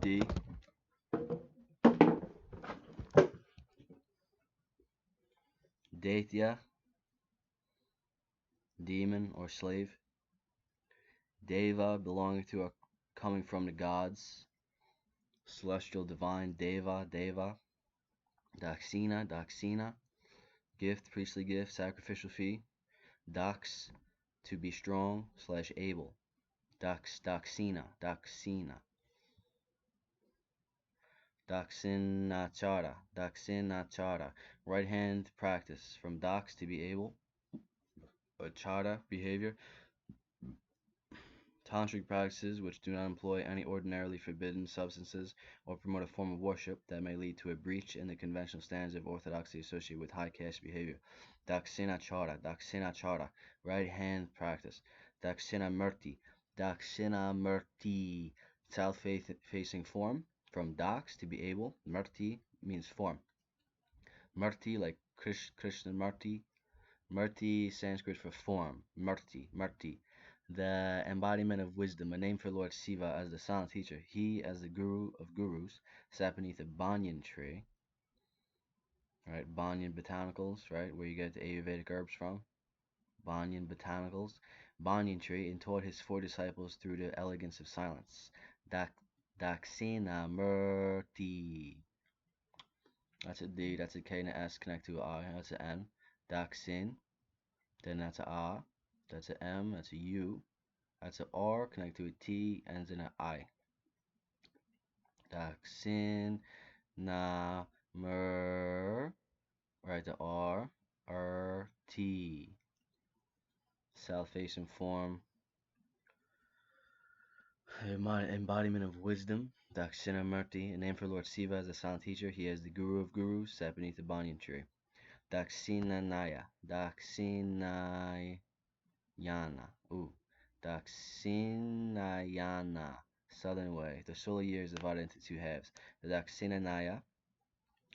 D. Daitya, demon or slave. Deva, belonging to or coming from the gods. Celestial, divine. Deva, deva. Daksina, daksina, gift, priestly gift, sacrificial fee. Dax, to be strong slash able. Daksina, daksina. Dakshinachara, dakshinachara, right hand practice, from dax, to be able, achara, behavior. Tantric practices which do not employ any ordinarily forbidden substances or promote a form of worship that may lead to a breach in the conventional standards of orthodoxy associated with high caste behavior. Dakshinachara, dakshinachara, right hand practice. Dakshinamurti, dakshinamurti, south facing form, from dax, to be able. Murti means form. Murti, like Krishna Murti. Murti, Sanskrit for form. Murti, Murti. The embodiment of wisdom, a name for Lord Shiva as the silent teacher. He, as the guru of gurus, sat beneath a banyan tree. Right, banyan botanicals, right, where you get the Ayurvedic herbs from. Banyan botanicals. Banyan tree, and taught his four disciples through the elegance of silence. Daksina Murti. That's a D, that's a K and a S connect to a I, that's an N. Daksin, then that's a A, that's a M, that's a U, that's a R, connect to a T, ends in an I. Daksin na mer, right, the T. South facing form, embodiment of wisdom. Dakshinamurti, a name for Lord Shiva as a silent teacher. He is the guru of gurus, sat beneath the banyan tree. Dakshinanaya, Dakshinayana, ooh, Dakshinayana, southern way. The solar year is divided into two halves. The Dakshinanaya,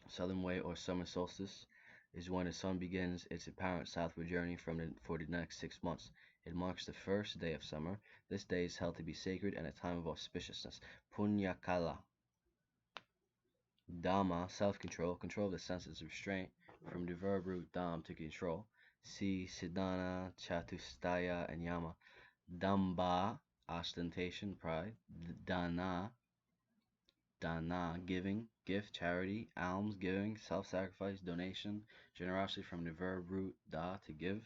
southern way or summer solstice, is when the sun begins its apparent southward journey for the next 6 months. It marks the first day of summer. This day is held to be sacred and a time of auspiciousness. Punyakala. Dhamma, self-control, control of the senses, restraint, from the verb root dham, to control. See Siddhana, Chatustaya, and Yama. Damba, ostentation, pride. Dana, giving, gift, charity. Alms, giving, self-sacrifice, donation, generosity, from the verb root da, to give.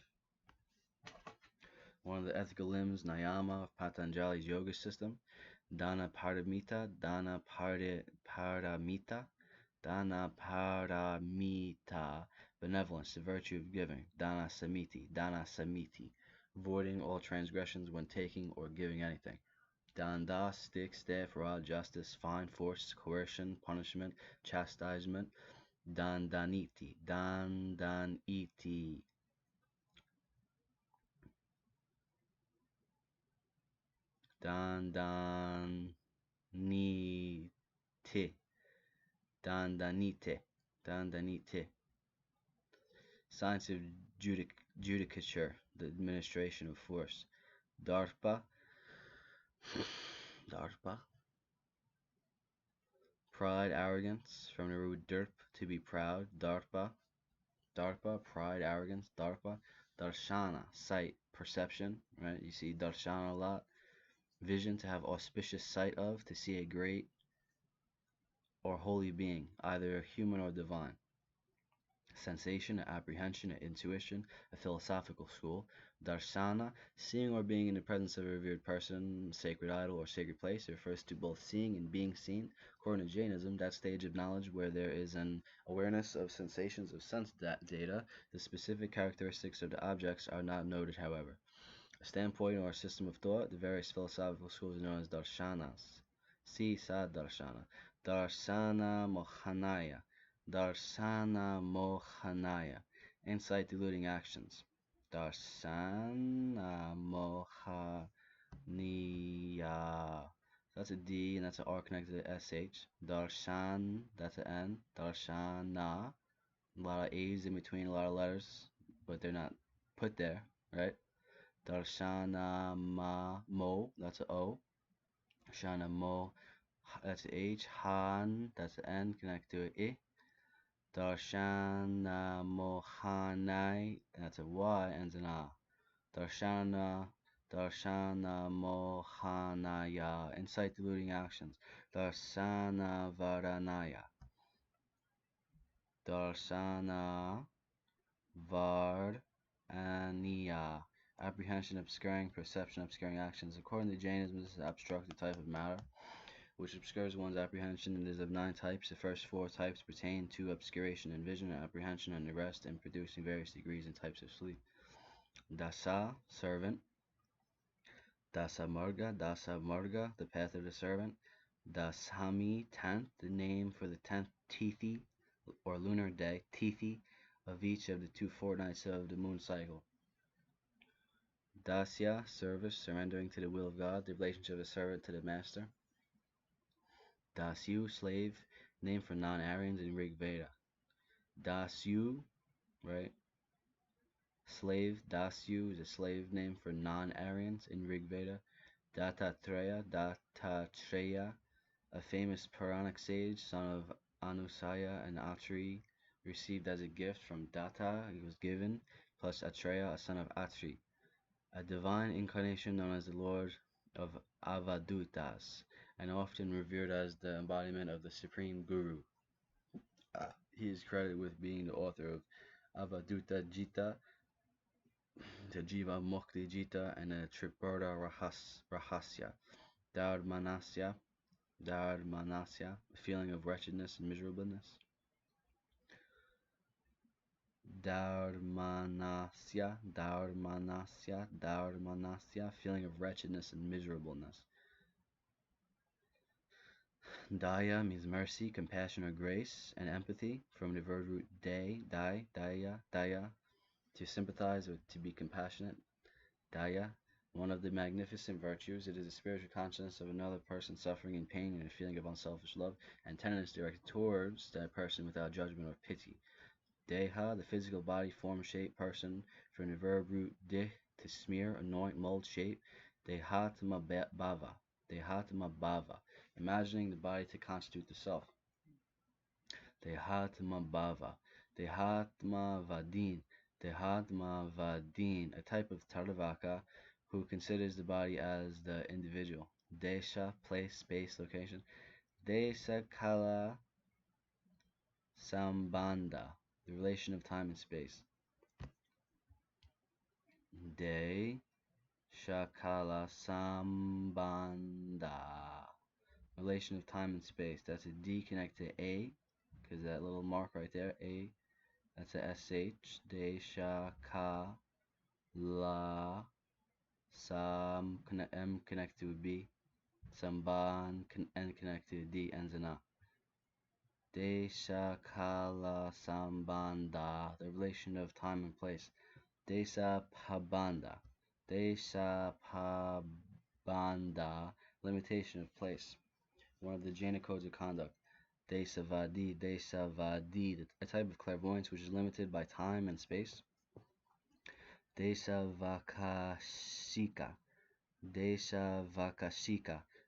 One of the ethical limbs, Nayama, of Patanjali's yoga system. Dana Paramita, Dana Paramita, Dana Paramita, benevolence, the virtue of giving. Dana Samiti, avoiding all transgressions when taking or giving anything. Danda, stick, staff, rod, justice, fine, force, coercion, punishment, chastisement. Dandaniti, dandaniti, dandanite, dandanite, dandanite. Science of judicature, the administration of force. Darpa, darpa. Pride, arrogance, from the root derp, to be proud. Darpa, pride, arrogance. Darpa. Darshana, sight, perception, right? You see darshana a lot. Vision, to have auspicious sight of, to see a great or holy being, either human or divine. Sensation, apprehension, intuition, a philosophical school. Darshana, seeing or being in the presence of a revered person, sacred idol, or sacred place. It refers to both seeing and being seen. According to Jainism, that stage of knowledge where there is an awareness of sensations of sense data. The specific characteristics of the objects are not noted, however. A standpoint or a system of thought, the various philosophical schools are known as darshanas. See Sad Darshana. Darshana Mohanaya. Darshana Mohanaya. Insight deluding actions. Darshana Mohaniya. That's a D and that's an R connected to SH. Darshan, that's an N. Darshana. A lot of A's in between, a lot of letters, but they're not put there, right? Darshana Mo, that's a O. Shana Mo That's H. Han, that's N, connect to I. Darshana Mohanai, that's a Y, ends in A. Darshana, Darshana Mohanaya, insight diluting actions. Darsana Varanaya. Darsana Varaniya. Apprehension obscuring, perception obscuring actions. According to Jainism, this is an abstracted type of matter which obscures one's apprehension. It is of 9 types. The first 4 types pertain to obscuration and vision, apprehension and the rest, and producing various degrees and types of sleep. Dasa, servant. Dasa Marga, the path of the servant. Dasami, 10th, the name for the 10th Tithi, or lunar day, Tithi, of each of the 2 fortnights of the moon cycle. Dasya, service, surrendering to the will of God, the relationship of the servant to the master. Dasyu, slave, name for non-Aryans in Rig Veda. Dasyu, right? Slave, Dasyu is a slave name for non-Aryans in Rig Veda. Dattatreya, a famous Puranic sage, son of Anusaya and Atri, received as a gift from Datta, he was given, plus Atreya, a son of Atri, a divine incarnation known as the Lord of Avadutas, and often revered as the embodiment of the Supreme Guru. He is credited with being the author of Avaduta Jita, the Jiva Mukti Jita, and the Triparta Rahasya. Dharmanasya, a feeling of wretchedness and miserableness. Dharmanasya, feeling of wretchedness and miserableness. Daya means mercy, compassion, or grace, and empathy, from the verb root daya, to sympathize or to be compassionate. Daya, one of the magnificent virtues. It is a spiritual consciousness of another person suffering in pain and a feeling of unselfish love and tenderness directed towards that person without judgment or pity. Deha, the physical body, form, shape, person, from the verb root dih, to smear, anoint, mold, shape. Dehatma bhava, imagining the body to constitute the self. Dehatma bhava, Dehatma vadin, a type of Tarvaka who considers the body as the individual. Desha, place, space, location. Desha kala sambandha, the relation of time and space. De Shakala Sambandha, relation of time and space. That's a D connected to A, because that little mark right there, A, that's a SH. De Shakala Sam, M connected to B. Samban, N connected to D, ends in A. De Shakala Sambandha, the relation of time and place. Desa Pabanda. Desa Pabanda, limitation of place. One of the Jaina codes of conduct. Desavadi, a type of clairvoyance which is limited by time and space. Desavakashika,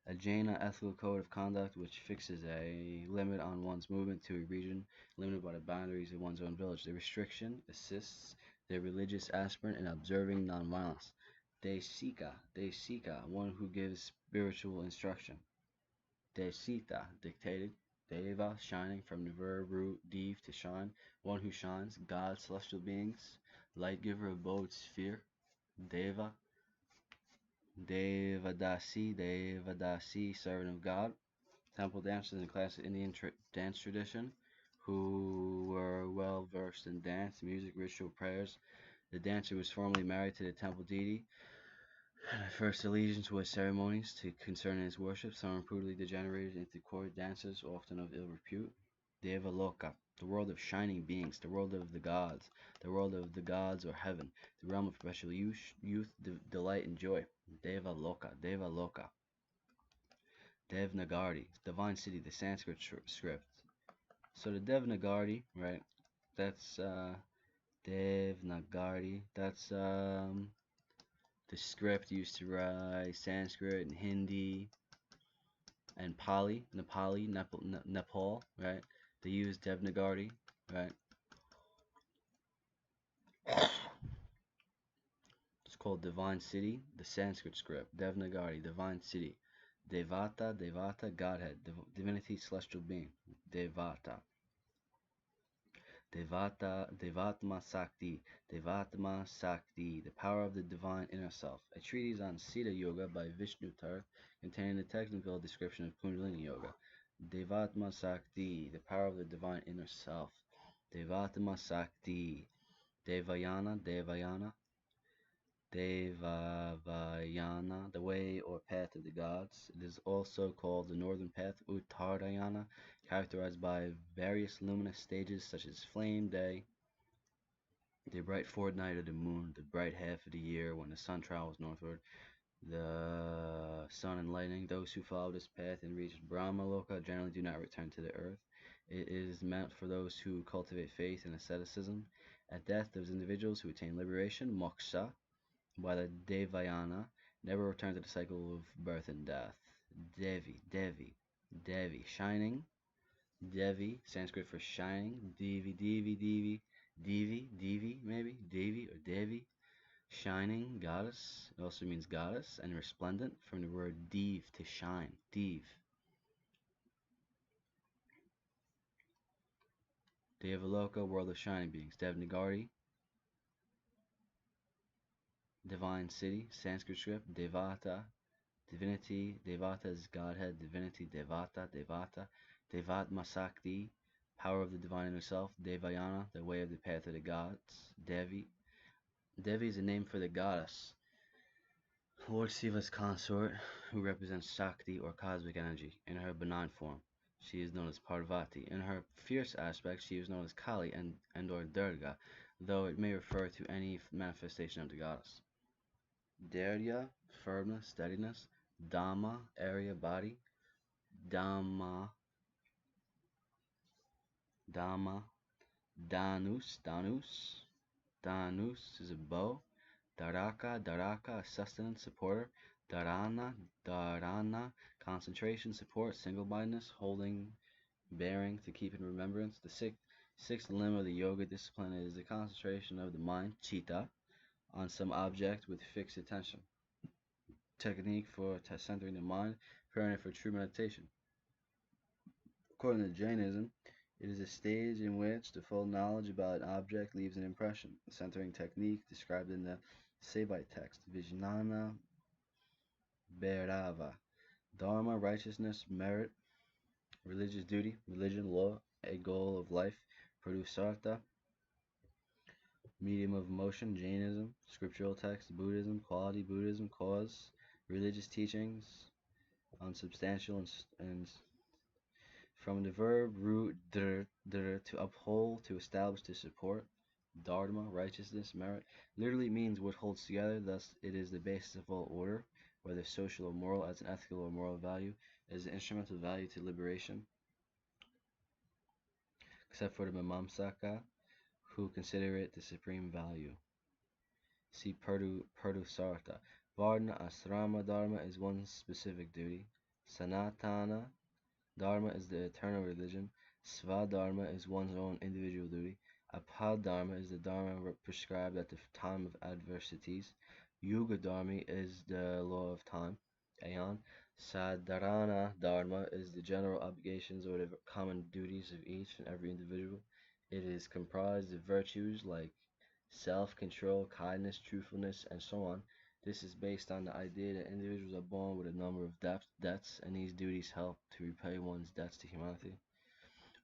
a Jaina ethical code of conduct which fixes a limit on one's movement to a region limited by the boundaries of one's own village. The restriction assists the religious aspirant in observing nonviolence. Desika, one who gives spiritual instruction. Desita, dictated. Deva, shining, from the verb root dev, to shine, one who shines. God, celestial beings. Light giver, abode, sphere. Deva, Devadasi, servant of God. Temple dancers in classic Indian dance tradition who were well versed in dance, music, ritual, prayers. The dancer was formerly married to the temple deity and at first allegiance was ceremonies to concern his worship. Some reportedly degenerated into court dancers, often of ill repute. Devaloka, the world of shining beings, the world of the gods or heaven, the realm of perpetual youth, delight and joy. Devaloka. Devnagari, divine city, the Sanskrit script. So the Devnagari, right? That's Devnagari. That's the script used to write Sanskrit and Hindi and Nepal, right? They use Devnagari, right? It's called Divine City, the Sanskrit script. Devnagari, Divine City. Devata, Godhead, divinity, celestial being. Devata. Devatma Sakti, Devatma Sakti, the power of the divine inner self. A treatise on Siddha Yoga by Vishnu Tirth, containing the technical description of Kundalini Yoga. Devatma Sakti, the power of the divine inner self. Devatma Sakti, Devavayana, the way or path of the gods. It is also called the northern path, Uttarayana, characterized by various luminous stages such as flame day, the bright fortnight of the moon, the bright half of the year when the sun travels northward, the sun and lightning. Those who follow this path and reach Brahmaloka generally do not return to the earth. It is meant for those who cultivate faith and asceticism. At death, those individuals who attain liberation, moksha, by the Devayana, never return to the cycle of birth and death. Devi, shining. Devi, Sanskrit for shining. Devi, maybe. Devi or Devi, shining, goddess. It also means goddess and resplendent from the word Dev, to shine. Dev. Devaloka, world of shining beings. Devnagari, divine city. Sanskrit script. Devata, divinity. Devata is Godhead. Divinity. Devata. Devatma Sakti, power of the divine inner self. Devayana, the way of the path of the gods. Devi. Devi is a name for the goddess, Lord Shiva's consort, who represents Shakti or cosmic energy in her benign form. She is known as Parvati. In her fierce aspect, she is known as Kali and or Durga, though it may refer to any manifestation of the goddess. Dairya, firmness, steadiness. Dhamma, area, body. Dhamma, Dhamma. Danus is a bow. Daraka, sustenance, supporter. Dharana, concentration, support, single-mindedness, holding, bearing, to keep in remembrance. The sixth limb of the yoga discipline is the concentration of the mind, chitta, on some object with fixed attention. Technique for centering the mind, preparing for true meditation. According to Jainism, it is a stage in which the full knowledge about an object leaves an impression. The centering technique described in the Saivite text, Vijnana Bhairava. Dharma, righteousness, merit, religious duty, religion, law, a goal of life. Purusartha, medium of motion. Jainism, scriptural text. Buddhism, quality. Buddhism, cause. Religious teachings, unsubstantial and from the verb root to uphold, to establish, to support. Dharma, righteousness, merit, literally means what holds together. Thus, it is the basis of all order, whether social or moral, as an ethical or moral value. It is an instrumental value to liberation, except for the Mimamsaka, who consider it the supreme value. See Purdusartha. Varna Asrama Dharma is one specific duty. Sanatana Dharma is the eternal religion. Svadharma is one's own individual duty. Apadharma is the dharma prescribed at the time of adversities. Yuga Dharma is the law of time, Aeon. Sadharana Dharma is the general obligations or the common duties of each and every individual. It is comprised of virtues like self-control, kindness, truthfulness, and so on. This is based on the idea that individuals are born with a number of debts, and these duties help to repay one's debts to humanity.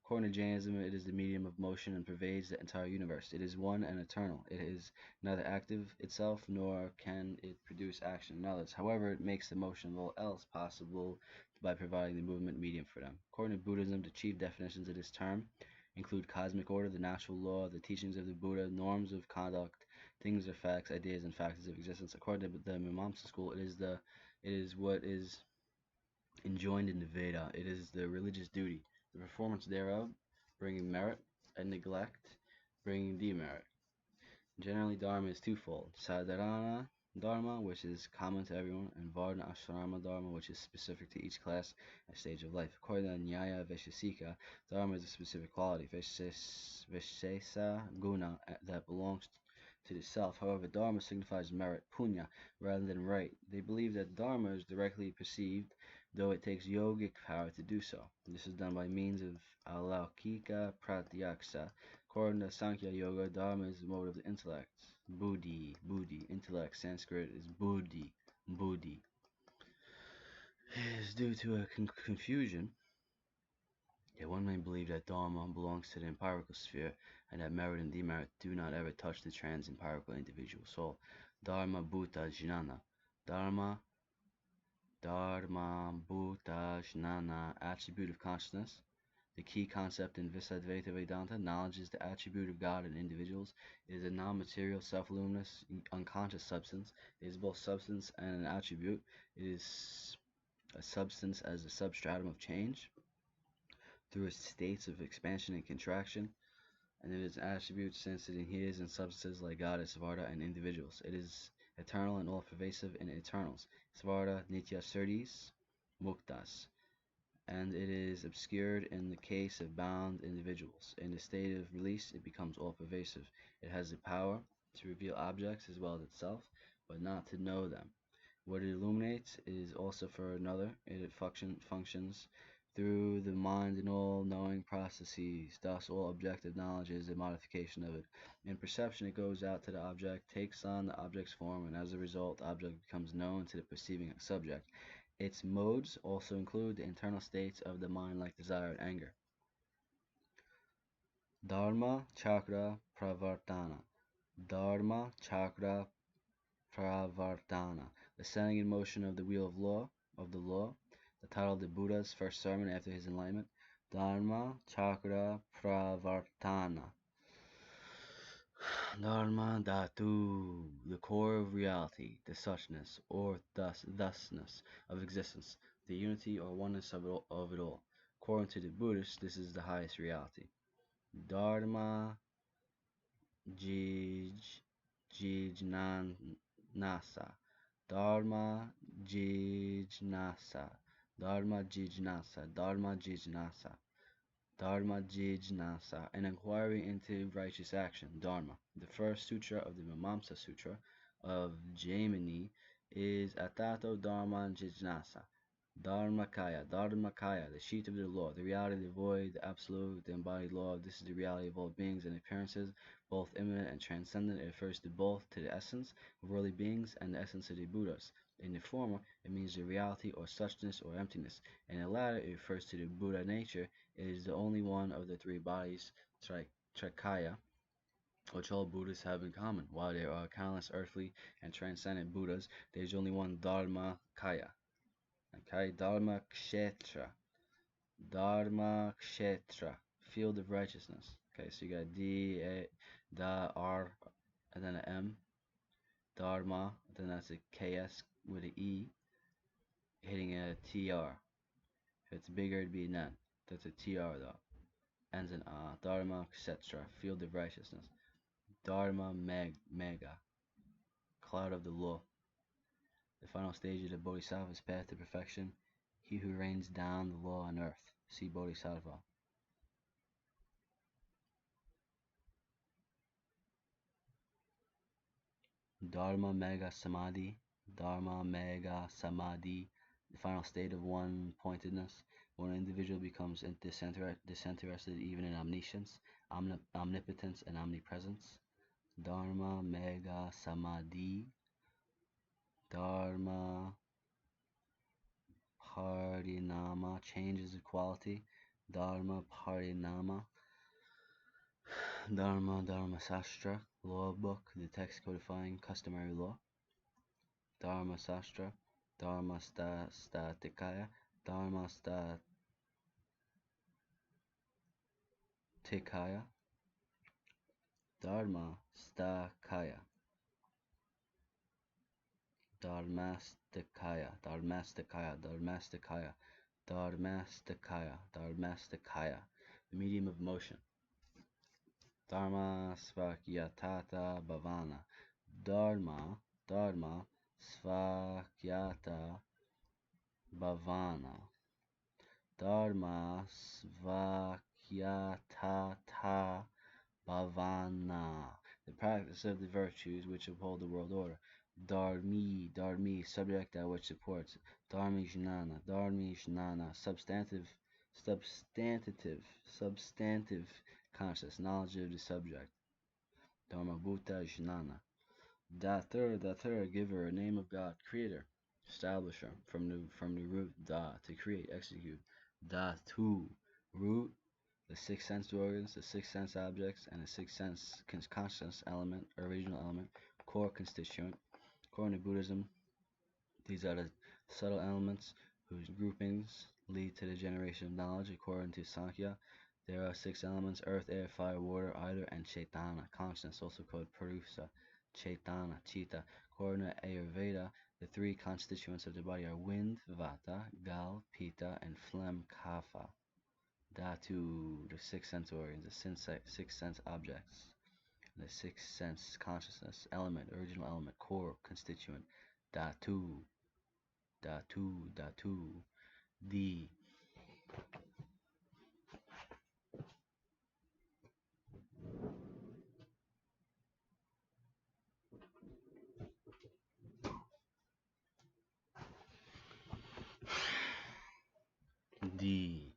According to Jainism, it is the medium of motion and pervades the entire universe. It is one and eternal. It is neither active itself, nor can it produce action in others. However, it makes the motion of all else possible by providing the movement medium for them. According to Buddhism, the chief definitions of this term include cosmic order, the natural law, the teachings of the Buddha, norms of conduct, things or facts, ideas and factors of existence. According to the Mimamsa school, it is what is enjoined in the Veda. It is the religious duty, the performance thereof, bringing merit, and neglect, bringing demerit. Generally, Dharma is twofold. Sadharana, Dharma, which is common to everyone, and Varna Ashrama Dharma, which is specific to each class and stage of life. According to Nyaya Vaishesika, Dharma is a specific quality, Vaishesa Guna, that belongs to the self. However, Dharma signifies merit, punya, rather than right. They believe that Dharma is directly perceived, though it takes yogic power to do so. This is done by means of alaukika pratyaksa. According to Sankhya Yoga, Dharma is the mode of the intellect. Buddhi, intellect. Sanskrit is buddhi. It is due to a confusion that one may believe that Dharma belongs to the empirical sphere and that merit and demerit do not ever touch the trans-empirical individual soul. Dharma Bhuta Jnana. Dharma Bhuta Jnana, attribute of consciousness. The key concept in Visadvaita Vedanta, knowledge is the attribute of God in individuals. It is a non-material, self-luminous, unconscious substance. It is both substance and an attribute. It is a substance as a substratum of change through its states of expansion and contraction, and it is an attribute since it adheres in substances like God as Svarta and individuals. It is eternal and all-pervasive in eternals. Svarta Nitya Surdis Muktas, and it is obscured in the case of bound individuals. In the state of release, it becomes all-pervasive. It has the power to reveal objects as well as itself, but not to know them. What it illuminates is also for another. It functions through the mind in all knowing processes. Thus, all objective knowledge is a modification of it. In perception, it goes out to the object, takes on the object's form, and as a result, the object becomes known to the perceiving subject. Its modes also include the internal states of the mind like desire and anger. Dharma Chakra Pravartana. Dharma Chakra Pravartana. The setting in motion of the wheel of the law. The title of the Buddha's first sermon after his enlightenment. Dharma Chakra Pravartana. Dharma Dhatu, the core of reality, the suchness or thusness of existence, the unity or oneness of it all. According to the Buddhists, this is the highest reality. Dharma Jijnanasa. Dharma Jijnasa. Dharma Jijnasa. Dharma Jijnasa. Dharma Jijnasa, an inquiry into righteous action, Dharma. The first sutra of the Mimamsa Sutra of Jaimini is Atato Dharma Jijnasa. Dharmakaya, the sheet of the law, the reality of the void, the absolute, the embodied law. This is the reality of all beings and appearances, both immanent and transcendent. It refers to both to the essence of worldly beings and the essence of the Buddhas. In the former, it means the reality or suchness or emptiness. In the latter, it refers to the Buddha nature. It is the only one of the three bodies, Trikaya, which all Buddhists have in common. While there are countless earthly and transcendent Buddhas, there is only one Dharma Kaya. Okay, Dharma Kshetra. Dharma Kshetra. Field of righteousness. Okay, so you got D, A, Da, R, and then an M. Dharma, then that's a KS with an E, hitting a TR. If it's bigger, it'd be an N. That's a TR though. Ends in A. Dharma Kshetra. Field of righteousness. Dharma Mega. Cloud of the law. The final stage of the Bodhisattva's path to perfection. He who rains down the law on earth. See Bodhisattva. Dharma Mega Samadhi. Dharma Mega Samadhi. The final state of one-pointedness. When an individual becomes disinterested even in omniscience, omnipotence, and omnipresence. Dharma Mega Samadhi. Dharma Parinama, changes of quality. Dharma Parinama. Dharma Sastra, law book, the text codifying customary law. Dharma Sastra. Dharma Statikaya. Dharma Statikaya. Dharma Stakaya. Dharmastikaya. The medium of motion. Dharma Svakyatata Bhavana. Dharma Svakyata Bhavana. Dharma Svakyatata Bhavana. The practice of the virtues which uphold the world order. Dharmi, subject that which supports. Dharmi jnana, substantive conscious, knowledge of the subject. Dharma bhuta jnana. Dathur, giver, name of God, creator, establisher, from the root da, to create, execute. Dhatu, root, the six sense organs, the six sense objects, and the six sense consciousness element, or regional element, core constituent. According to Buddhism, these are the subtle elements whose groupings lead to the generation of knowledge. According to Sankhya, there are six elements: earth, air, fire, water, either, and Chaitana, consciousness, also called Purusa, Chaitana, Chitta. According to Ayurveda, the three constituents of the body are wind, Vata, Gal, Pitta, and phlegm, Kapha. Dhatu, the six sense organs, the six sense objects, the six sense consciousness element, original element, core constituent. Dhatu, Dhatu, the the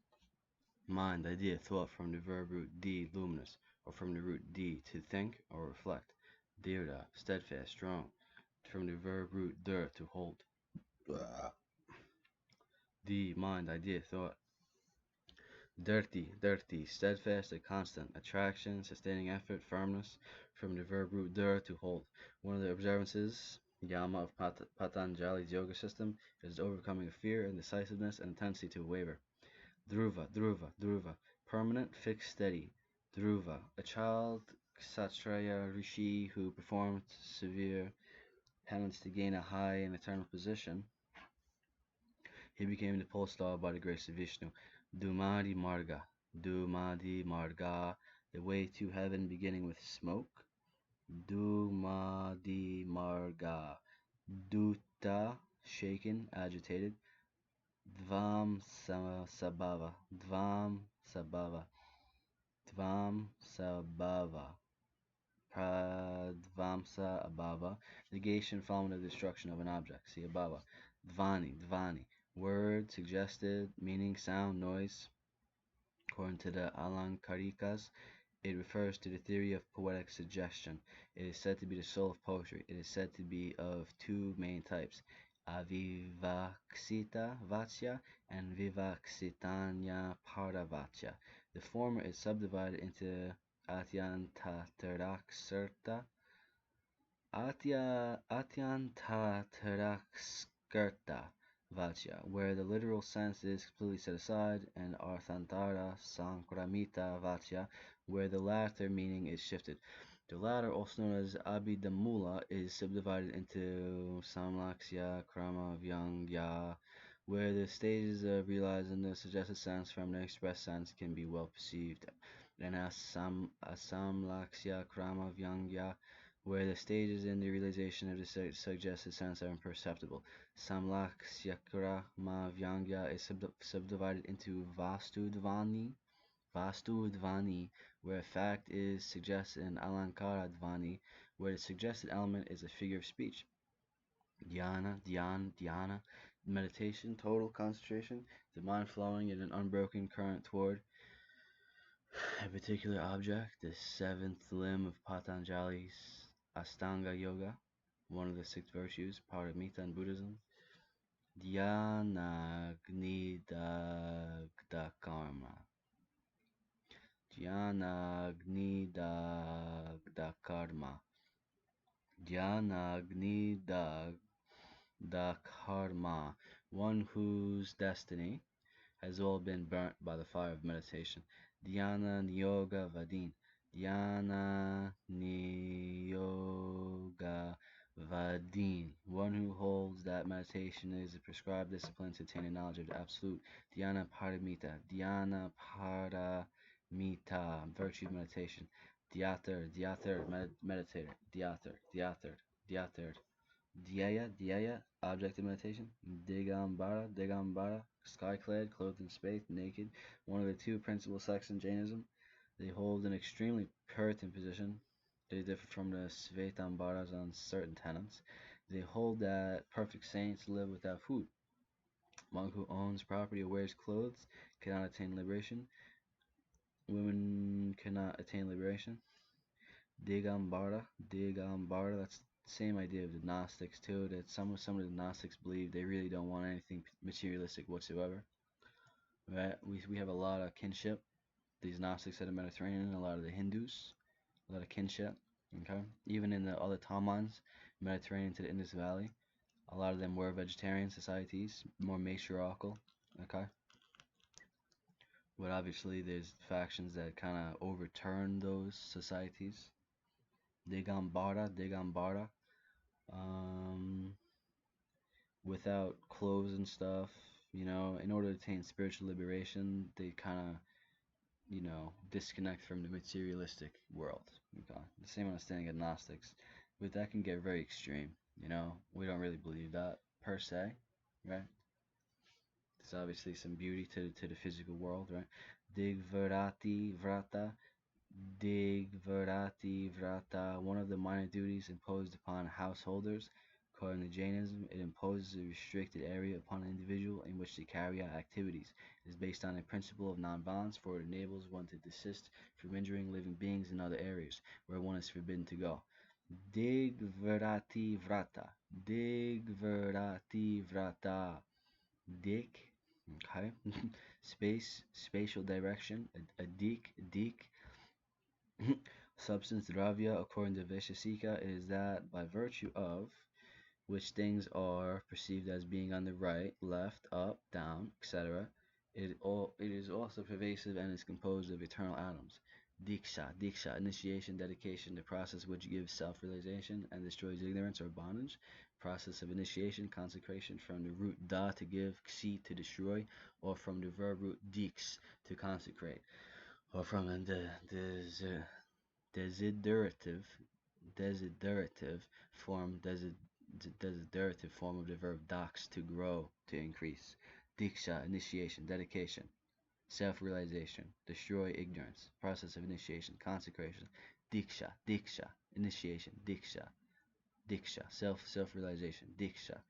mind, idea, thought, from the verb root d, luminous, or from the root d, to think or reflect. Dirda, steadfast, strong, from the verb root dir, to hold. The mind, idea, thought. Dirty, steadfast and constant, attraction, sustaining effort, firmness, from the verb root dir, to hold. One of the observances, yama, of Patanjali's yoga system is overcoming of fear and decisiveness and tendency to waver. Dhruva, permanent, fixed, steady. Dhruva, a child Kshatriya Rishi who performed severe penance to gain a high and eternal position. He became the pole star by the grace of Vishnu. Dumadi Marga, the way to heaven beginning with smoke. Dumadi Marga, Duta, shaken, agitated. Dvam Sabhava, Pradvamsa Abhava, negation following the destruction of an object. See Abhava. Dvani, word, suggested, meaning, sound, noise. According to the Alankarikas, it refers to the theory of poetic suggestion. It is said to be the soul of poetry. It is said to be of two main types, Avivaksita Vachya and Vivaksitanya Paravachya. The former is subdivided into Atyantataraksarta, Atyantatarakskarta Vachya, where the literal sense is completely set aside, and Arthantara Sankramita Vachya, where the latter meaning is shifted. The latter, also known as Abhidhamula, is subdivided into Samlaksya, Krama, Vyangya, where the stages of realizing the suggested sense from the expressed sense can be well perceived, and Asamlaksya, Krama, Vyangya, where the stages in the realization of the suggested sense are imperceptible. Samlaksyakrama Vyangya is subdivided into Vastudvani, where a fact is suggested, and Alankaradvani, where the suggested element is a figure of speech. Dhyana, meditation, total concentration, the mind flowing in an unbroken current toward a particular object, the seventh limb of Patanjali's Astanga Yoga, one of the six virtues, Paramita in Buddhism. Dhyanagnidagda karma. Dhyanagnidagda karma. Dhyanagnidagda karma. One whose destiny has all been burnt by the fire of meditation. Dhyana Niyoga Vadin. Dhyana Niyoga Vadin. One who holds that meditation is a prescribed discipline to attain a knowledge of the Absolute. Dhyana Paramita. Dhyana Paramita. Virtue of meditation. Dhyatar. Meditator. Dhyatar. Dhyaya, object of meditation. Digambara, sky-clad, clothed in space, naked. One of the two principal sects in Jainism. They hold an extremely Puritan position. They differ from the Svetambaras on certain tenets. They hold that perfect saints live without food. Monk who owns property or wears clothes cannot attain liberation. Women cannot attain liberation. Digambara, that's the same idea of the Gnostics too. That some of the Gnostics believe they really don't want anything materialistic whatsoever. Right? We have a lot of kinship. These Gnostics in the Mediterranean, a lot of the Hindus, a lot of kinship. Okay, even in the other Tamans, Mediterranean to the Indus Valley, a lot of them were vegetarian societies, more matriarchal. Okay, but obviously there's factions that kind of overturn those societies. Digambara, um, without clothes and stuff. In order to attain spiritual liberation, they kind of, disconnect from the materialistic world. Okay, the same understanding of Gnostics, but that can get very extreme. We don't really believe that per se, right? There's obviously some beauty to the physical world, right? Digvarati vrata, Digvarati Vrata, one of the minor duties imposed upon householders. According to Jainism, it imposes a restricted area upon an individual in which to carry out activities. It is based on a principle of non-violence, for it enables one to desist from injuring living beings in other areas where one is forbidden to go. Digvarati Vrata. Digvarati Vrata. Dik. Okay. Spatial direction. A dik. Substance dravya, according to Vaisheshika, is that by virtue of which things are perceived as being on the right, left, up, down, etc. It is also pervasive and is composed of eternal atoms. Diksha, initiation, dedication, the process which gives self-realization and destroys ignorance or bondage. Process of initiation, consecration, from the root da to give, ksi to destroy, or from the verb root diks to consecrate, or from the desiderative desiderative desiderative form of the verb dox, to grow, to increase. Diksha, initiation, dedication, self-realization, destroy ignorance, process of initiation, consecration. Diksha, initiation, diksha, self-realization, diksha.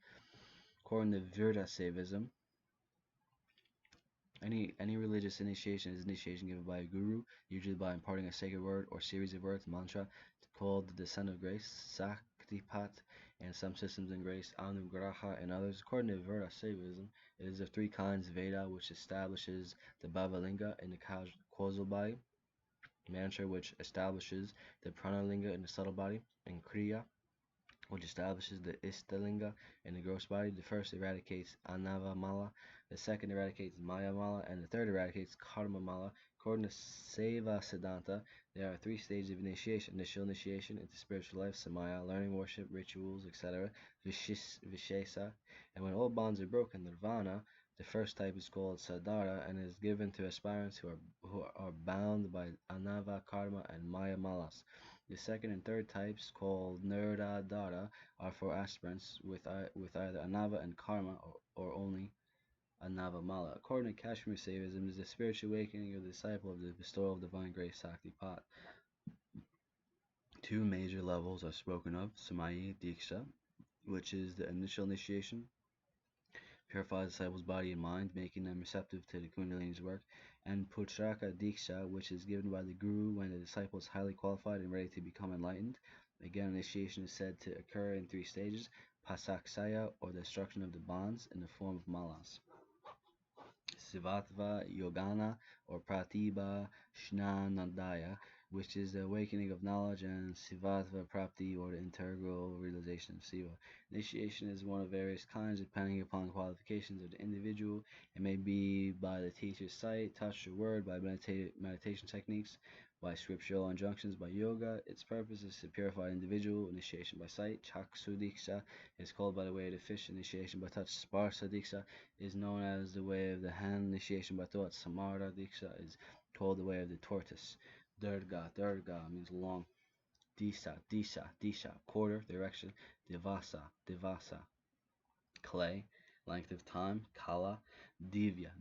According to Virdasevism, any religious initiation is initiation given by a guru, usually by imparting a sacred word or series of words, mantra, called the descent of grace, Saktipat, and some systems in grace, Anugraha, and others. According to Veda Saivism, it is of three kinds: Veda, which establishes the Bhavalinga in the causal body, mantra, which establishes the Pranalinga in the subtle body, and Kriya, which establishes the Istalinga in the gross body. The first eradicates Anavamala, the second eradicates Mayamala, and the third eradicates Karmamala. According to Seva Siddhanta, there are three stages of initiation: initial initiation into spiritual life, Samaya, learning, worship, rituals, etc., Vishesa, and when all bonds are broken, Nirvana. The first type is called Sadhara and is given to aspirants who are bound by Anava, Karma, and Maya Malas. The second and third types, called Nerdadara, are for aspirants with either Anava and Karma or only Anava Mala. According to Kashmir Saivism, it is the spiritual awakening of the disciple of the bestowal of divine grace, Sakti Pat. Two major levels are spoken of: Samayi Diksha, which is the initial initiation, purifies the disciple's body and mind, making them receptive to the Kundalini's work, and Putraka Diksha, which is given by the Guru when the disciple is highly qualified and ready to become enlightened. Again, initiation is said to occur in three stages: Pasaksaya, or the destruction of the bonds, in the form of malas; Sivatva Yogana, or Pratibha Shnanandaya, which is the awakening of knowledge; and Sivatva Prapti, or the integral realization of Siva. Initiation is one of various kinds depending upon qualifications of the individual. It may be by the teacher's sight, touch, or word, by meditation techniques, by scriptural injunctions, by yoga. Its purpose is to purify the individual. Initiation by sight, Chaksu Diksha, is called by the way of the fish. Initiation by touch, Sparsa Diksha, is known as the way of the hand. Initiation by thought, Samara Diksha, is called the way of the tortoise. Durga means long. Disha, quarter, direction, Divasa, clay, length of time, Kala, Divya,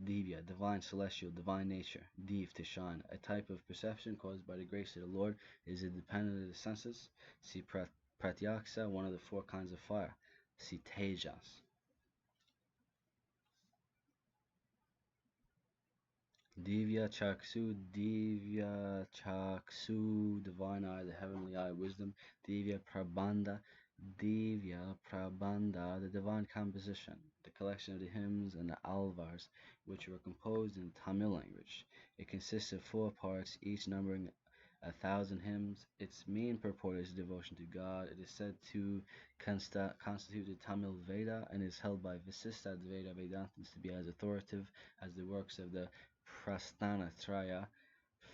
divine celestial, divine nature, Div, to shine, a type of perception caused by the grace of the Lord, is independent of the senses. See Pratyaksa, one of the four kinds of fire. See Tejas. Divya Chaksu, divine eye, the heavenly eye, wisdom. Divya Prabandha, the divine composition, the collection of the hymns and the alvars, which were composed in Tamil language. It consists of four parts, each numbering 1,000 hymns. Its main purport is devotion to God. It is said to constitute the Tamil Veda and is held by Vasistha Advaita Vedantins to be as authoritative as the works of the Prasthana Traya.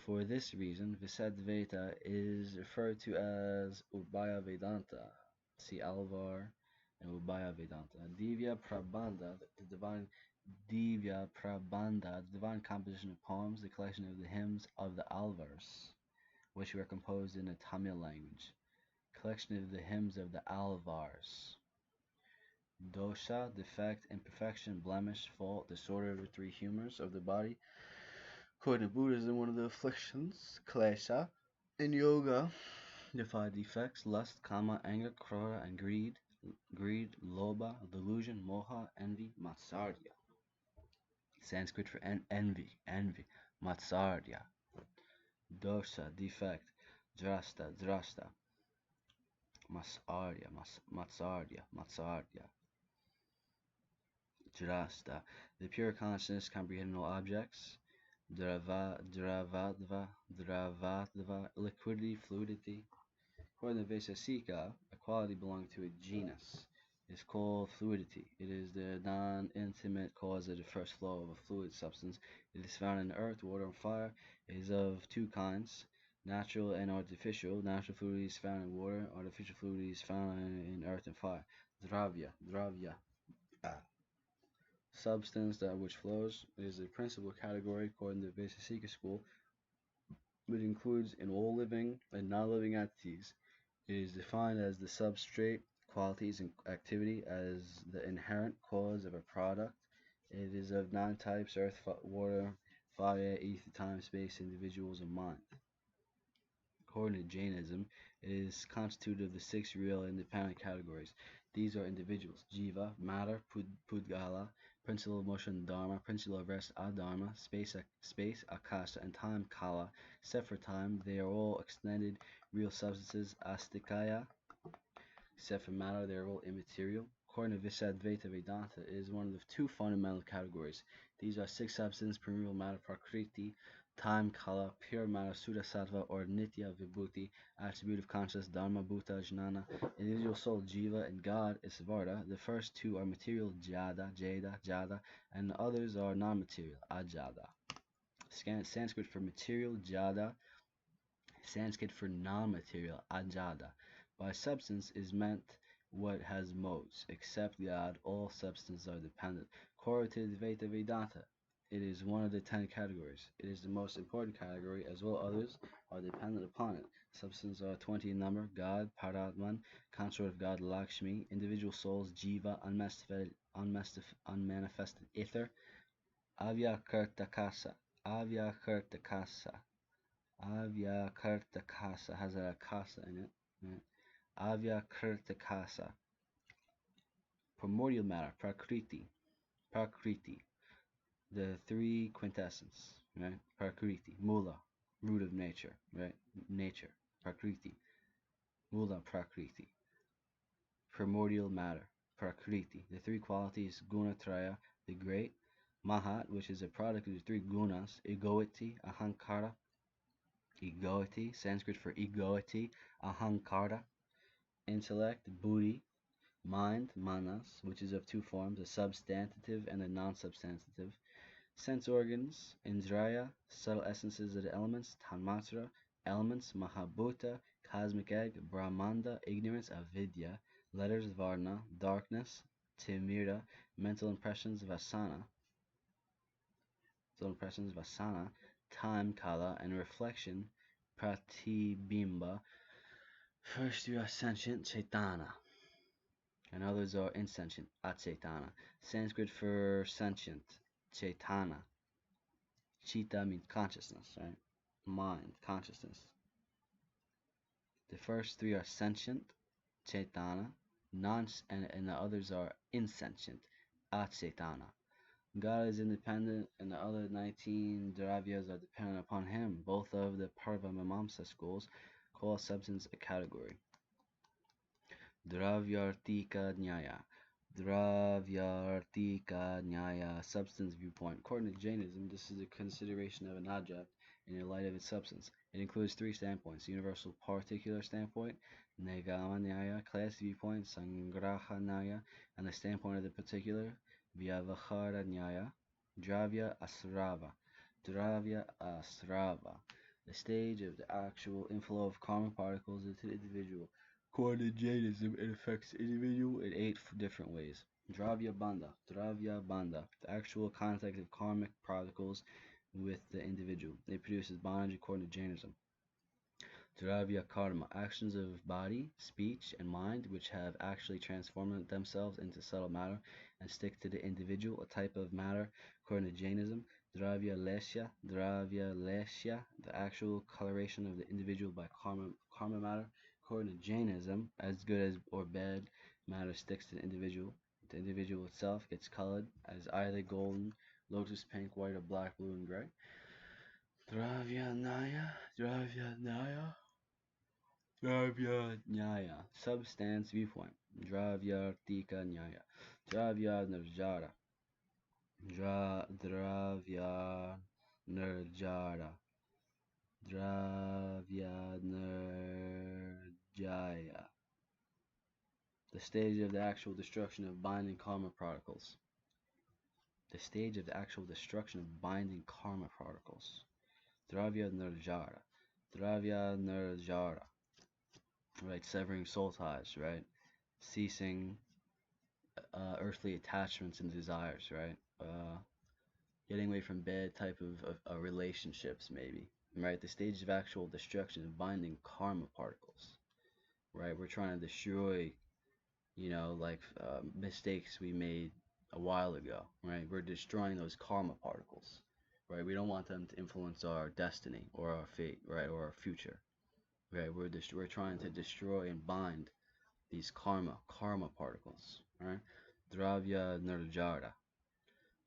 For this reason, Visadvaita is referred to as Ubhaya Vedanta. See Alvar and Ubhaya Vedanta. Divya Prabandha, the divine composition of poems, the collection of the hymns of the Alvars, which were composed in the Tamil language. Collection of the hymns of the Alvars. Dosha, defect, imperfection, blemish, fault, disorder of the three humors of the body. According to Buddhism, one of the afflictions, klesha. In yoga, the five defects, lust, kama, anger, krodha, and greed, lobha, delusion, moha, envy, matsarya. Sanskrit for envy, matsarya. Dosha, defect, drasta, matsarya. Drasta, the pure consciousness comprehending all objects. Dravadva, liquidity, fluidity. According to Vaisesika, a quality belonging to a genus is called fluidity. It is the non-intimate cause of the first flow of a fluid substance. It is found in earth, water, and fire. It is of two kinds, natural and artificial. Natural fluidity is found in water. Artificial fluidity is found in earth and fire. Dravya, substance that which flows, is a principal category according to the Vaisesika school, which includes in all living and non-living entities. It is defined as the substrate, qualities, and activity as the inherent cause of a product. It is of 9 types: earth, water, fire, ether, time, space, individuals, and mind. According to Jainism, it is constituted of the 6 real independent categories. These are individuals, jiva, matter, pudgala, principle of motion, dharma, principle of rest, adharma, space, akasha, and time, kala. Except for time, they are all extended real substances, astikaya. Except for matter, they are all immaterial. According to Visadvaita Vedanta, it is one of the 2 fundamental categories. These are 6 substances: primordial matter, prakriti, time, kala, pure matter, sudasattva, or nitya vibhuti, attribute of consciousness, dharma, bhuta, jnana, individual soul, jiva, and God, isvarta. The first 2 are material, jada, and the others are non-material, ajada. Sanskrit for material, jada. Sanskrit for non-material, ajada. By substance is meant what has modes. Except God, all substances are dependent. According to Advaita Vedanta, it is one of the 10 categories. It is the most important category, as well others are dependent upon it. Substances are 20 in number: God, Paratman, consort of God, Lakshmi, individual souls, Jiva, unmanifested ether, Avyakartakasa, Avyakartakasa has a kasa in it. Right? Avyakartakasa. Primordial matter, Prakriti. The 3 quintessence, right? Prakriti. Mula, root of nature, right? Nature. Prakriti. Mula Prakriti. Primordial matter, Prakriti. The 3 qualities, Gunatraya, the great. Mahat, which is a product of the 3 gunas, egoity, ahankara. Egoity, Sanskrit for egoity, ahankara. Intellect, buddhi. Mind, manas, which is of 2 forms, a substantive and a non-substantive. Sense organs, indraya, subtle essences of the elements, tanmatra, elements, mahabhuta, cosmic egg, brahmanda, ignorance, avidya, letters, varna, darkness, timira, mental impressions, vasana, time, kala, and reflection, pratibimba, First three are sentient, Chaitana, and others are insentient, Achetana. Sanskrit for sentient, Chaitana. Chita means consciousness, right? Mind, consciousness. The first three are sentient, Chaitana, and the others are insentient, Achetana. God is independent, and the other 19 dravyas are dependent upon him. Both of the Parva Mimamsa schools call substance a category. Dravyartika Nyaya. Dravyartika Nyaya, substance viewpoint. According to Jainism, this is a consideration of an object in the light of its substance. It includes three standpoints: universal particular standpoint, Nagama Nyaya, class viewpoint, Sangraha Nyaya, and the standpoint of the particular, Vyavahara Nyaya, Dravya Asrava. Dravya Asrava, the stage of the actual inflow of karma particles into the individual. According to Jainism, it affects the individual in 8 different ways. Dravya Bandha, the actual contact of karmic particles with the individual. It produces bondage according to Jainism. Dravya Karma, actions of body, speech, and mind which have actually transformed themselves into subtle matter and stick to the individual, a type of matter according to Jainism. Dravya Lesha, the actual coloration of the individual by karma matter. According to Jainism, as good as or bad matter sticks to the individual. The individual itself gets colored as either golden, lotus pink, white, or black, blue, and gray. Dravya Naya. Dravya Nyaya, substance viewpoint. Dravyartika Nyaya. Dravya Nirjara. Dravya Nirjara. Dravya Nirjaya. The stage of the actual destruction of binding karma particles. The stage of the actual destruction of binding karma particles. Dravya Nirjara. Dravya Nirjara. Right, severing soul ties, right? Ceasing earthly attachments and desires, right? Getting away from bad type of relationships, maybe, right? The stage of actual destruction of binding karma particles, right? We're trying to destroy, like mistakes we made a while ago, right? We're destroying those karma particles, right? We don't want them to influence our destiny or our fate, right? Or our future, right? We're trying to destroy and bind these karma particles, right? Dravya Nirjara.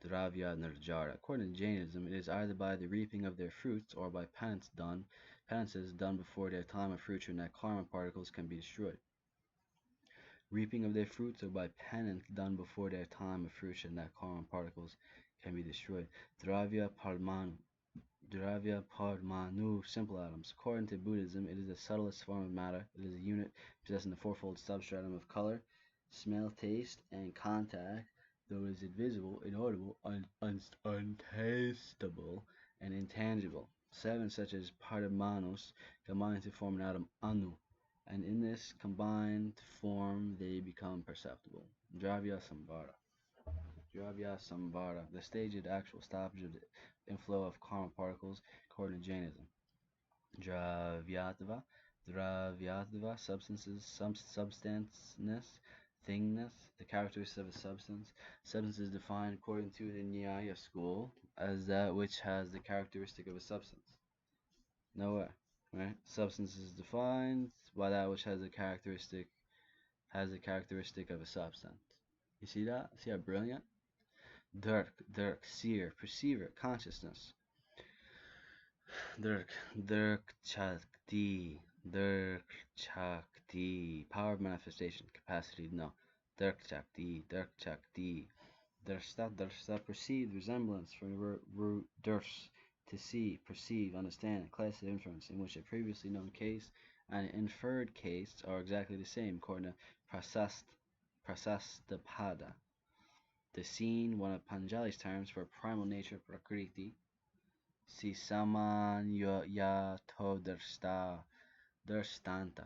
Dravya Nirjara. According to Jainism, it is either by the reaping of their fruits or by penances done before their time of fruition that karma particles can be destroyed. Reaping of their fruits or by penance done before their time of fruition that karma particles can be destroyed. Dravya Parmanu. Dravya Padmanu, simple atoms. According to Buddhism, it is the subtlest form of matter. It is a unit possessing the fourfold substratum of color, smell, taste, and contact, though it is invisible, inaudible, untastable, and intangible. Seven such as Padmanus combine to form an atom Anu, and in this combined form they become perceptible. Dravya Samvara. Dravya Samvara, the stage of the actual stoppage of the inflow of karma particles according to Jainism. Dravyatva, substances, substanceness, thingness, the characteristics of a substance. Substance is defined according to the Nyaya school as that which has the characteristic of a substance. No way, right? Substance is defined by that which has the characteristic of a substance. You see that? See how brilliant? Dirk, seer, perceiver, consciousness. Dirk Chakti, power of manifestation, capacity to know. Dirk Chakti, Darsta, perceived resemblance from the root durs, to see, perceive, understand, a class of inference in which a previously known case and an inferred case are exactly the same, according to Prasastapada. The scene, one of Panjali's terms for primal nature, Prakriti, si saman ya to drstanta.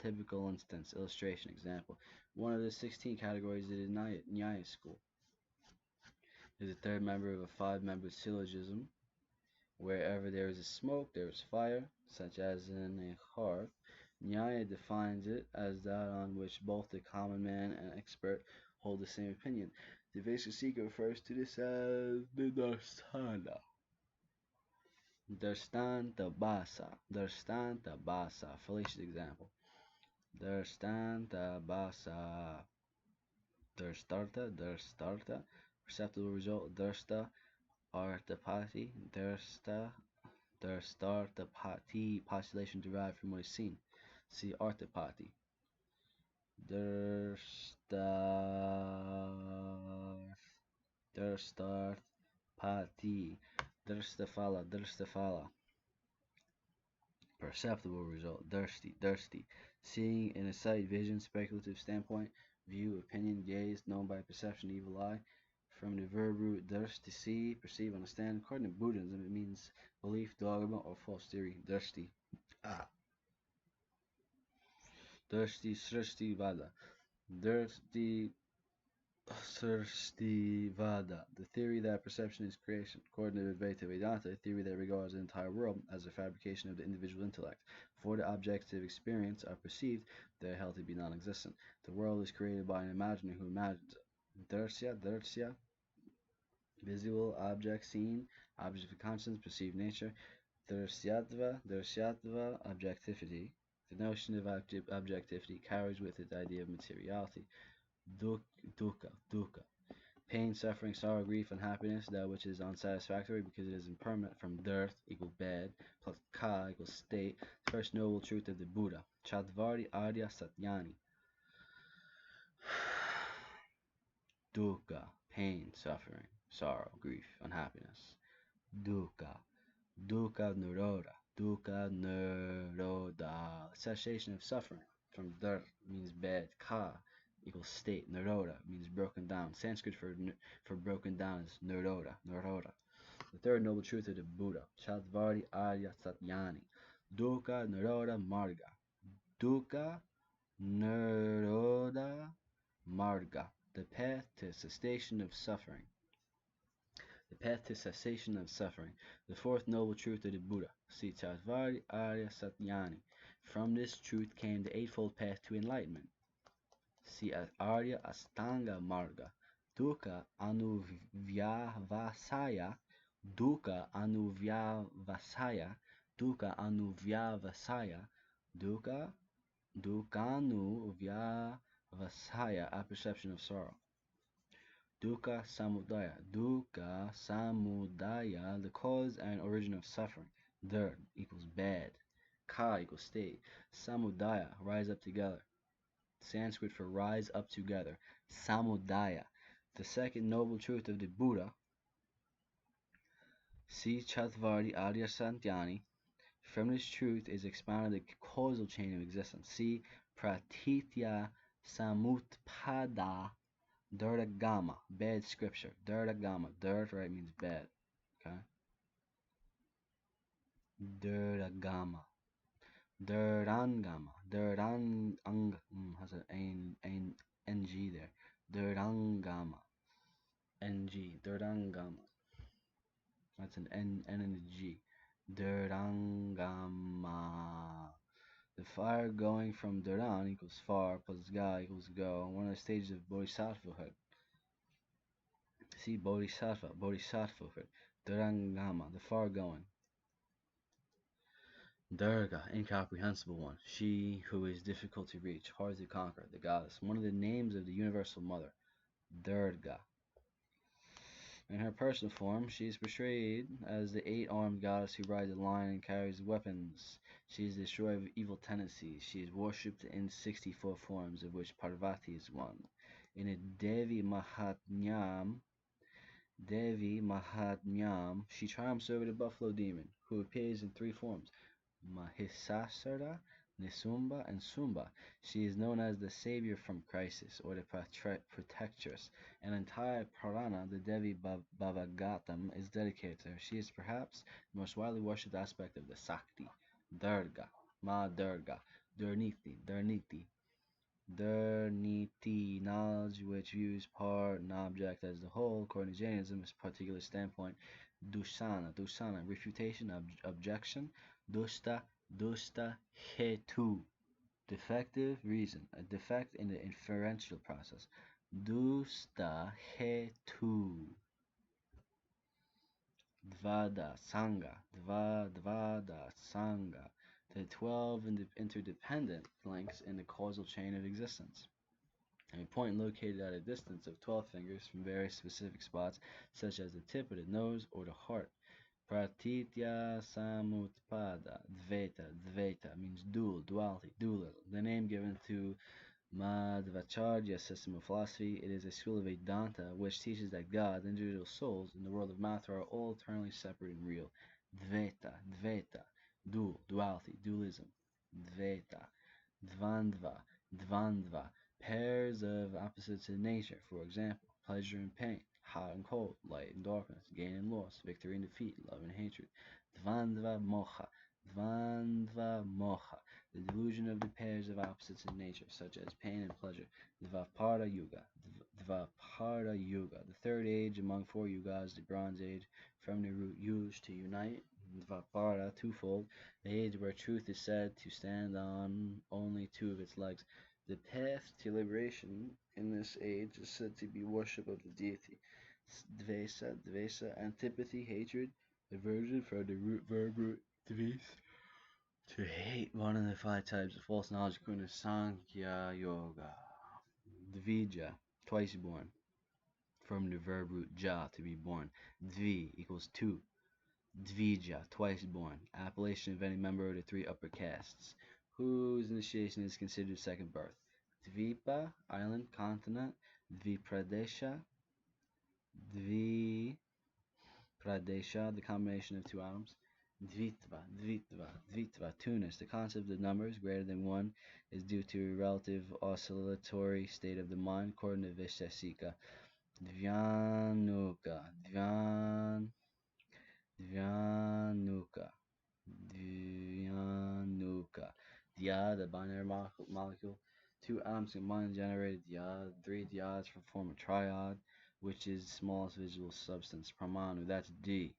Typical instance, illustration, example. One of the 16 categories of the Nyaya school is a third member of a 5-member syllogism Wherever there is a smoke, there is fire, such as in a hearth. Nyaya defines it as that on which both the common man and expert hold the same opinion. The Vaisasika refers to this as the Darstana. Darstanta Basa. Darstanta Basa. Fallacious example. Darstanta Basa. Darstarta. Darstarta. Perceptible result. Darsta. Artapati. Darsta. Darstartapati. Postulation derived from what is seen. See Artapati. Darstar. Darstartapati. Darstafala. Darstafala. Perceptible result. Thirsty. Thirsty. Seeing in a sight, vision, speculative standpoint, view, opinion, gaze, known by perception, evil eye. From the verb root thirst, to see, perceive, understand. According to Buddhism, it means belief, dogma, or false theory. Thirsty. Ah. Thirsty, srishti, vada. Thirsty, srishti, vada. The theory that perception is creation. According to Advaita Vedanta, a theory that regards the entire world as a fabrication of the individual intellect. For the objective experience are perceived, they are held to be non-existent. The world is created by an imaginer who imagines it. Darsya, darsya, visual, object, seen, object of conscience, perceived nature. Darsyatva, darsyatva, objectivity. The notion of objectivity carries with it the idea of materiality. Dukkha, dukkha. Pain, suffering, sorrow, grief, unhappiness, that which is unsatisfactory because it is impermanent, from dearth equals bad, plus ka equals state, the first noble truth of the Buddha. Chatvarti Arya Satyani. Dukkha, pain, suffering, sorrow, grief, unhappiness. Dukkha, dukkha nirodha, dukkha nirodha. Cessation of suffering. From dearth means bad. Ka equals state. Nirodha means broken down. Sanskrit for broken down is nirodha. Nirodha. The third noble truth of the Buddha. Chatvarti Arya Satyani. Dukkha nirodha marga. Dukkha nirodha marga. The path to cessation of suffering. The path to cessation of suffering. The fourth noble truth of the Buddha. See Chatvarti Arya Satyani. From this truth came the eightfold path to enlightenment. See Arya Astanga Marga. Dukkha Anuvyavasaya. Dukkha Anuvyavasaya. Dukkha Anuvyavasaya. Dukkha Dukkanuvyavasaya. Apperception of sorrow. Dukkha Samudaya. Dukkha Samudaya, the cause and origin of suffering. Dir equals bad. Ka equals state. Samudaya, rise up together. Sanskrit for rise up together. Samudaya. The second noble truth of the Buddha. See Chatvarti Arya Santyani. From this truth is expounded the causal chain of existence. See Pratitya Samutpada Dirtagama, bad scripture. Dirtagama, dirt, right, means bad. Okay? Dirtagama. Dirtangama. Has an NG there. Dirtangama. NG. Dirtangama. That's an N and a G. Dirtangama. The fire going from Diran equals far plus ga equals go. One of the stages of bodhisattvahood. See Bodhisattva, Bodhisattvahood. Durangama, the far going. Durga, incomprehensible one. She who is difficult to reach, hard to conquer, the goddess. One of the names of the universal mother. Durga. In her personal form, she is portrayed as the eight-armed goddess who rides a lion and carries weapons. She is the destroyer of evil tendencies. She is worshipped in 64 forms, of which Parvati is one. In a Devi Mahatmyam, she triumphs over the buffalo demon, who appears in three forms: Mahisasura, Nisumba, and Sumba. She is known as the savior from crisis, or the protectress. An entire Purana, the Devi Bhagavatam, is dedicated to her. She is perhaps the most widely worshipped aspect of the Sakti. Durga, Ma Durga, Durniti, knowledge which views part and object as the whole. According to Jainism, its particular standpoint, Dushana, refutation, objection. Dushta, dushta, hetu, defective reason, a defect in the inferential process. Dusta hetu. Dvada Sangha, the 12 interdependent links in the causal chain of existence. A point located at a distance of 12 fingers from very specific spots, such as the tip of the nose or the heart. Pratitya Samutpada, Dveta means dual, duality, dualism. The name given to Madhvacharya system of philosophy. It is a school of Vedanta which teaches that God, individual souls, in the world of matter are all eternally separate and real. Dveta, dual, duality, dualism. Dveta, dvandva, pairs of opposites in nature. For example, pleasure and pain, hot and cold, light and darkness, gain and loss, victory and defeat, love and hatred. Dvandva moha, the delusion of the pairs of opposites in nature, such as pain and pleasure. Dvapara Yuga. The third age among four yugas, the Bronze Age, from the root yuj, to unite. Dvapara, twofold, the age where truth is said to stand on only two of its legs. The path to liberation in this age is said to be worship of the deity. Dvesa, antipathy, hatred, aversion from the verb root dves, to hate, one of the five types of false knowledge according to Sankhya Yoga. Dvija, twice born, from the verb root ja, to be born. Dvi equals two. Dvija, twice born, appellation of any member of the three upper castes, whose initiation is considered second birth. Dvipa, island, continent. Dvipradesha, Dvipradesha, the combination of two atoms. Dvitva, two-ness. The concept of numbers greater than one is due to a relative oscillatory state of the mind, according to Vishesika. Dhyanuka, Dhyanuka, Dhya, the binary molecule. Two atoms combined generate dyad. Three dyads form a triad, which is the smallest visible substance. Pramanu, that's D.